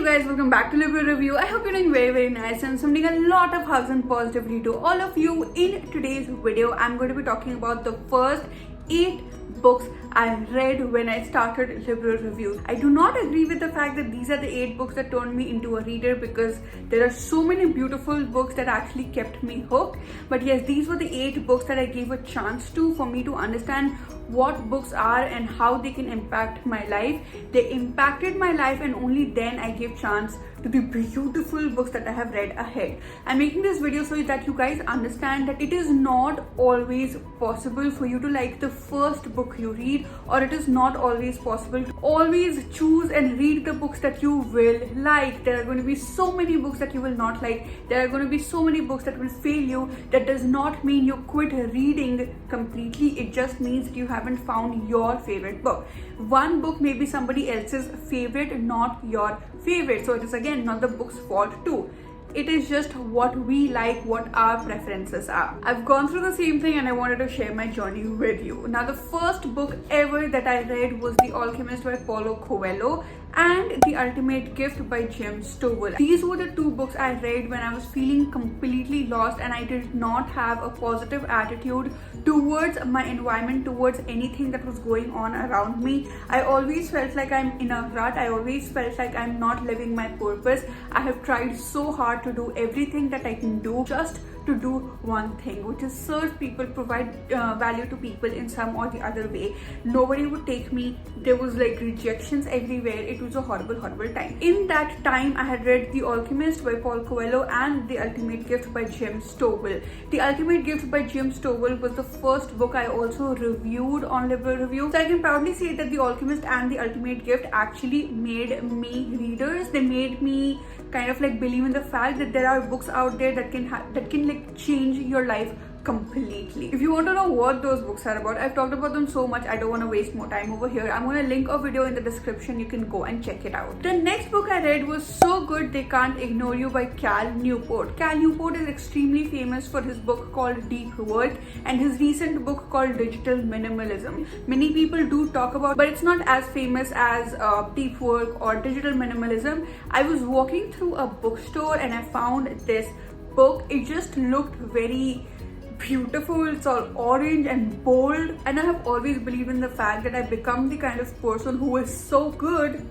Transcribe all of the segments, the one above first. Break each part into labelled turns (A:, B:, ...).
A: You guys, welcome back to Libro review. I hope you're doing very nice and sending a lot of hugs and positivity to all of you. In today's video, I'm going to be talking about the first 8 books I read when I started Libro reviews. I do not agree with the fact that these are the 8 books that turned me into a reader, because there are so many beautiful books that actually kept me hooked. But yes, these were the 8 books that I gave a chance to, for me to understand what books are and how they can impact my life. They impacted my life, and only then I gave chance to the beautiful books that I have read ahead. I'm making this video so that you guys understand that it is not always possible for you to like the first book you read, or it is not always possible to always choose and read the books that you will like. There are going to be so many books that you will not like. There are going to be so many books that will fail you. That does not mean you quit reading completely. It just means that you haven't found your favorite book. One book may be somebody else's favorite, not your favorite. So it is again not the book's fault too. It is just what we like, what our preferences are. I've gone through the same thing and I wanted to share my journey with you. Now, the first book ever that I read was The Alchemist by Paulo Coelho and The Ultimate Gift by Jim Stovall. These were the 2 books I read when I was feeling completely lost and I did not have a positive attitude towards my environment, towards anything that was going on around me. I always felt like I'm in a rut. I always felt like I'm not living my purpose. I have tried so hard to do everything that I can do just to do one thing, which is serve people, provide value to people in some or the other way. Nobody would take me. There was like rejections everywhere. It was a horrible time. In that time, I had read The Alchemist by Paulo Coelho and The Ultimate Gift by Jim Stovall. The Ultimate Gift by Jim Stovall was the first book I also reviewed on Libro Review. So I can proudly say that The Alchemist and The Ultimate Gift actually made me readers. They made me kind of like believe in the fact that there are books out there that can like change your life completely. If you want to know what those books are about, I've talked about them so much, I don't want to waste more time over here. I'm going to link a video in the description. You can go and check it out. The next book I read was So Good They Can't Ignore You by Cal Newport. Cal Newport is extremely famous for his book called Deep Work and his recent book called Digital Minimalism. Many people do talk about, but it's not as famous as Deep Work or Digital Minimalism. I was walking through a bookstore and I found this book. It just looked very beautiful. It's all orange and bold, and I have always believed in the fact that I become the kind of person who is so good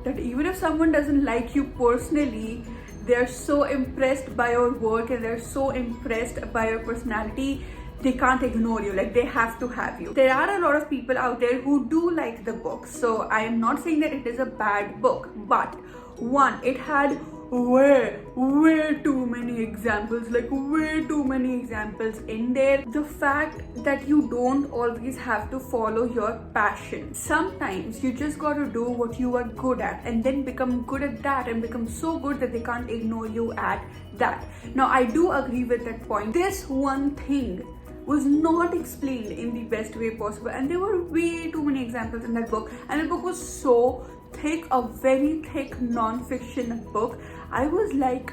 A: that even if someone doesn't like you personally, they're so impressed by your work and they're so impressed by your personality, they can't ignore you. Like, they have to have you. There are a lot of people out there who do like the book, so I am not saying that it is a bad book, but one, it had way too many examples, like way too many examples in there. The fact that you don't always have to follow your passion. Sometimes you just got to do what you are good at and then become good at that and become so good that they can't ignore you at that. Now, I do agree with that point. This one thing was not explained in the best way possible, and there were way too many examples in that book, and the book was so thick, a very thick non-fiction book. I was like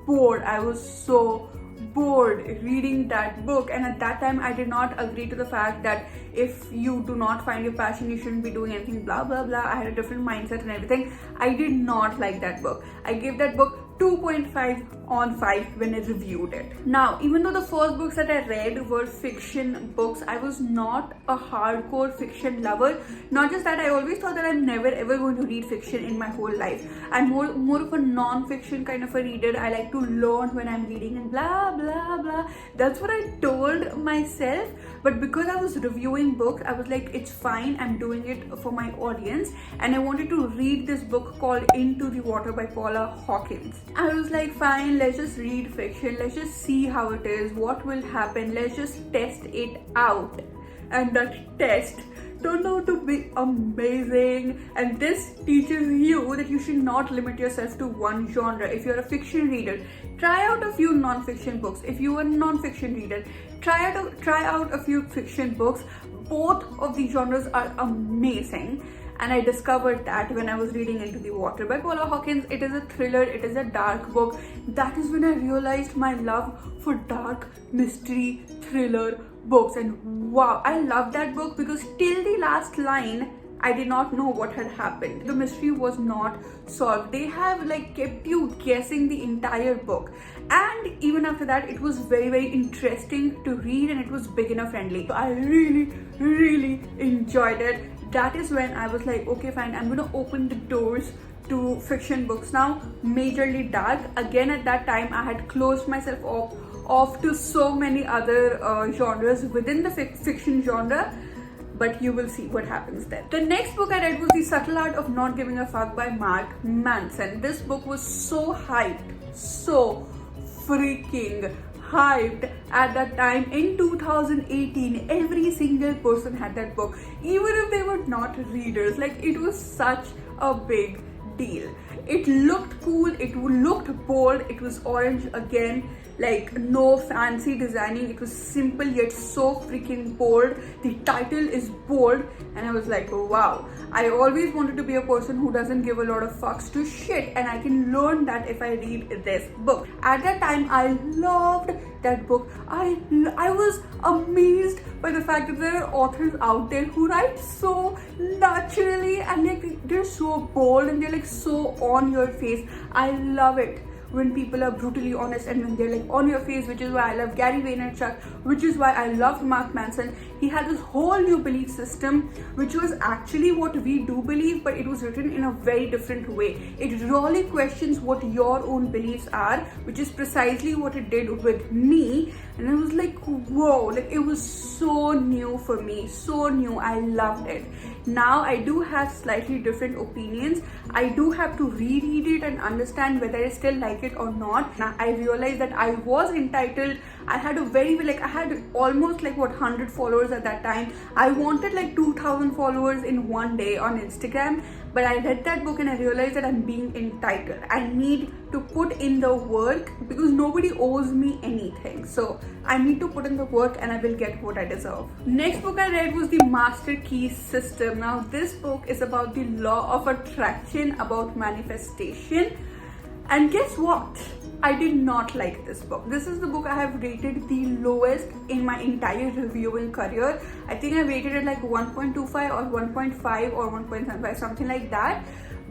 A: bored. I was so bored reading that book, and at that time I did not agree to the fact that if you do not find your passion, you shouldn't be doing anything, blah blah blah. I had a different mindset and everything. I did not like that book. I gave that book 2.5 on 5 when I reviewed it. Now, even though the first books that I read were fiction books, I was not a hardcore fiction lover. Not just that, I always thought that I'm never ever going to read fiction in my whole life. I'm more of a non-fiction kind of a reader. I like to learn when I'm reading and blah blah blah. That's what I told myself. But because I was reviewing books, I was like, it's fine, I'm doing it for my audience, and I wanted to read this book called Into the Water by Paula Hawkins. I was like, fine, let's just read fiction, let's just see how it is, what will happen, let's just test it out. And that test turned out to be amazing, and this teaches you that you should not limit yourself to one genre. If you're a fiction reader, try out a few non-fiction books. If you are a non-fiction reader, try out a few fiction books. Both of these genres are amazing. And I discovered that when I was reading Into the Water by Paula Hawkins. It is a thriller, it is a dark book. That is when I realized my love for dark mystery thriller books, and wow, I love that book because till the last line I did not know what had happened. The mystery was not solved. They have like kept you guessing the entire book, and even after that it was very, very interesting to read, and it was beginner friendly. So I really enjoyed it. That is when I was like, okay fine, I'm gonna open the doors to fiction books now. Majorly dark. Again, at that time I had closed myself off to so many other genres within the fiction genre, but you will see what happens then. The next book I read was The Subtle Art of Not Giving a Fuck by Mark Manson. This book was so hyped, so freaking hyped at that time in 2018. Every single person had that book, even if they were not readers. Like, it was such a big deal. It looked cool, it looked bold, it was orange again, like no fancy designing. It was simple yet so freaking bold. The title is bold, and I was like, wow. I always wanted to be a person who doesn't give a lot of fucks to shit, and I can learn that if I read this book. At that time I loved that book. I was amazed by the fact that there are authors out there who write so naturally, and like they're so bold and they're like so on your face. I love it when people are brutally honest and when they're like on your face, which is why I love Gary Vaynerchuk, which is why I love Mark Manson. He had this whole new belief system, which was actually what we do believe, but it was written in a very different way. It really questions what your own beliefs are, which is precisely what it did with me. And I was like, whoa, like it was so new for me, so new. I loved it. Now I do have slightly different opinions. I do have to reread it and understand whether I still like it or not. Now I realized that I was entitled. I had a very, like, I had almost like 100 followers at that time. I wanted like 2,000 followers in one day on Instagram, but I read that book and I realized that I'm being entitled. I need to put in the work because nobody owes me anything. So I need to put in the work and I will get what I deserve. Next book I read was The Master Key System. Now this book is about the law of attraction, about manifestation. And guess what? I did not like this book. This is the book I have rated the lowest in my entire reviewing career. I think I rated it like 1.25 or 1.5 or 1.75, something like that.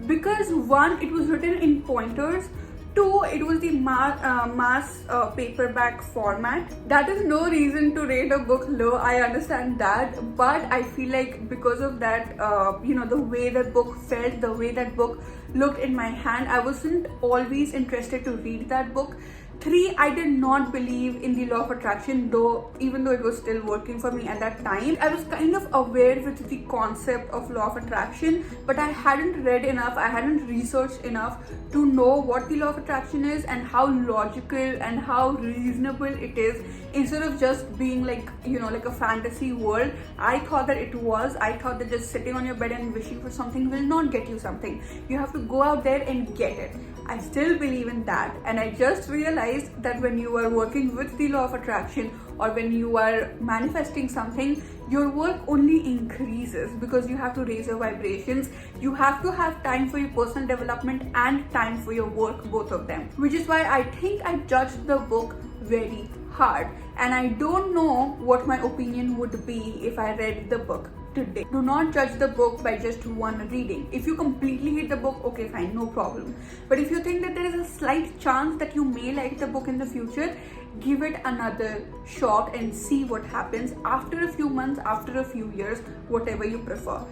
A: Because one, it was written in pointers. Two, it was the mass paperback format. That is no reason to rate a book low, I understand that, but I feel like because of that, the way that book felt, the way that book looked in my hand, I wasn't always interested to read that book. 3, I did not believe in the law of attraction, even though it was still working for me at that time. I was kind of aware with the concept of law of attraction, but I hadn't read enough, I hadn't researched enough to know what the law of attraction is and how logical and how reasonable it is, instead of just being like, like a fantasy world. I thought that it was. I thought that just sitting on your bed and wishing for something will not get you something. You have to go out there and get it. I still believe in that, and I just realized that when you are working with the law of attraction or when you are manifesting something, your work only increases because you have to raise your vibrations. You have to have time for your personal development and time for your work, both of them, which is why I think I judged the book very hard, and I don't know what my opinion would be if I read the book today. Do not judge the book by just one reading. If you completely hate the book, okay fine, no problem. But if you think that there is a slight chance that you may like the book in the future, give it another shot and see what happens after a few months, after a few years, whatever you prefer.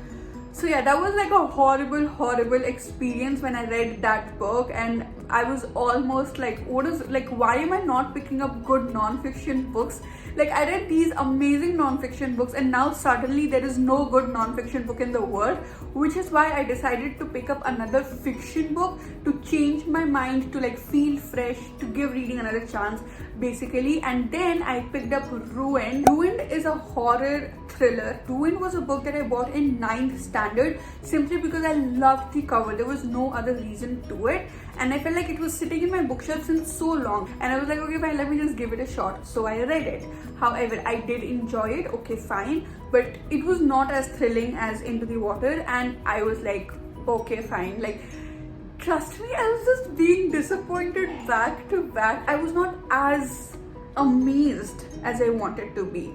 A: So yeah, that was like a horrible experience when I read that book, and I was almost like, why am I not picking up good non-fiction books? Like, I read these amazing non-fiction books and now suddenly there is no good non-fiction book in the world, which is why I decided to pick up another fiction book to change my mind, to like feel fresh, to give reading another chance basically. And then I picked up Ruined. Ruined is a horror thriller. Ruined was a book that I bought in 9th standard simply because I loved the cover. There was no other reason to it, and I felt like it was sitting in my bookshelf since so long, and I was like, okay fine, let me just give it a shot. So I read it. However, I did enjoy it, okay fine, but it was not as thrilling as Into the Water, and I was like, okay fine, like, trust me, I was just being disappointed back to back. I was not as amazed as I wanted to be.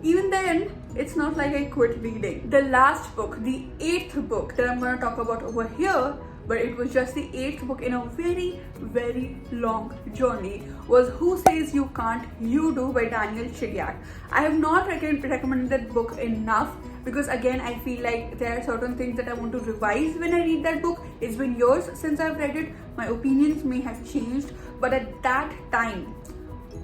A: Even then, it's not like I quit reading. The last book, the 8th book that I'm going to talk about over here, but it was just the 8th book in a very, very long journey, was Who Says You Cant Do by Daniel Chidiak. I have not recommended that book enough because again, I feel like there are certain things that I want to revise when I read that book. It's been years since I've read it. My opinions may have changed, but at that time,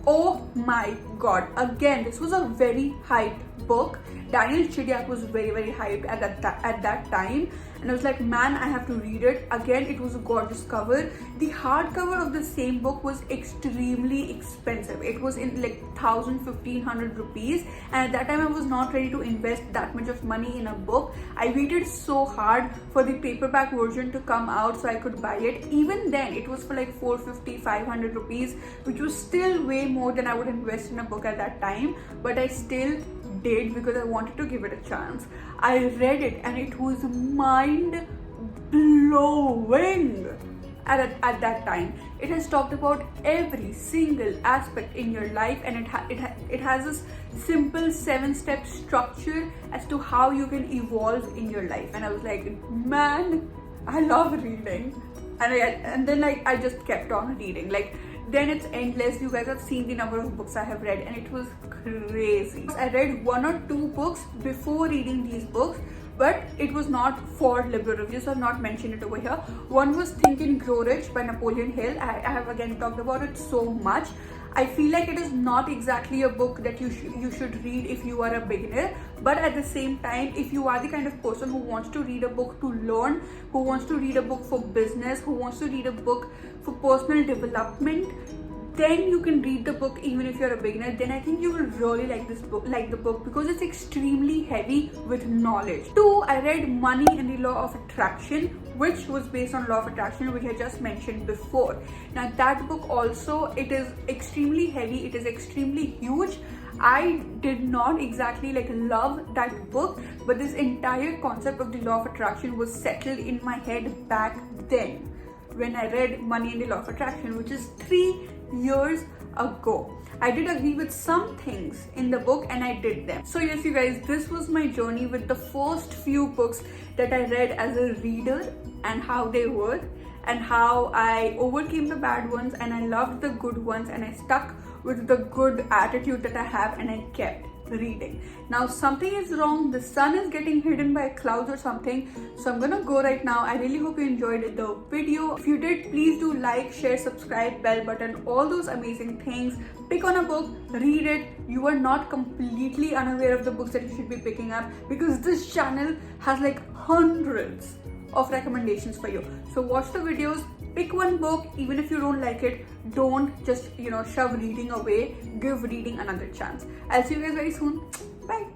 A: oh my god, again, this was a very hyped book. Daniel Chidiak was very, very hyped at that time, and I was like, man, I have to read it. Again, it was a gorgeous cover. The hardcover of the same book was extremely expensive. It was in like 1,000-1,500 rupees, and at that time I was not ready to invest that much of money in a book. I waited so hard for the paperback version to come out so I could buy it. Even then, it was for like 450-500 rupees, which was still way more than I would invest in a book at that time, but I still did because I wanted to give it a chance. I read it and it was mind blowing at that time. It has talked about every single aspect in your life, and it has this simple 7-step structure as to how you can evolve in your life. And I was like, man, I love reading. And then like I just kept on reading. Like, then it's endless. You guys have seen the number of books I have read, and it was crazy. I read 1 or 2 books before reading these books, but it was not for Libro reviews, so I've not mentioned it over here. One was Think and Grow Rich by Napoleon Hill. I have again talked about it so much. I feel like it is not exactly a book that you should read if you are a beginner, but at the same time, if you are the kind of person who wants to read a book to learn, who wants to read a book for business, who wants to read a book for personal development, then you can read the book even if you're a beginner. Then I think you will really like the book because it's extremely heavy with knowledge. 2, I read Money and the Law of Attraction, which was based on Law of Attraction, which I just mentioned before. Now that book also, it is extremely heavy, it is extremely huge. I did not exactly like love that book, but this entire concept of the Law of Attraction was settled in my head back then when I read Money and the Law of Attraction, which is 3 years ago. I did agree with some things in the book and I did them. So yes, you guys, this was my journey with the first few books that I read as a reader and how they were, and how I overcame the bad ones and I loved the good ones, and I stuck with the good attitude that I have, and I kept reading. Now something is wrong. The sun is getting hidden by clouds or something, so I'm gonna go right now. I really hope you enjoyed the video. If you did, please do like, share, subscribe, bell button, all those amazing things. Pick on a book, read it. You are not completely unaware of the books that you should be picking up, because this channel has like hundreds of recommendations for you. So watch the videos, pick one book. Even if you don't like it, don't just shove reading away. Give reading another chance. I'll see you guys very soon. Bye.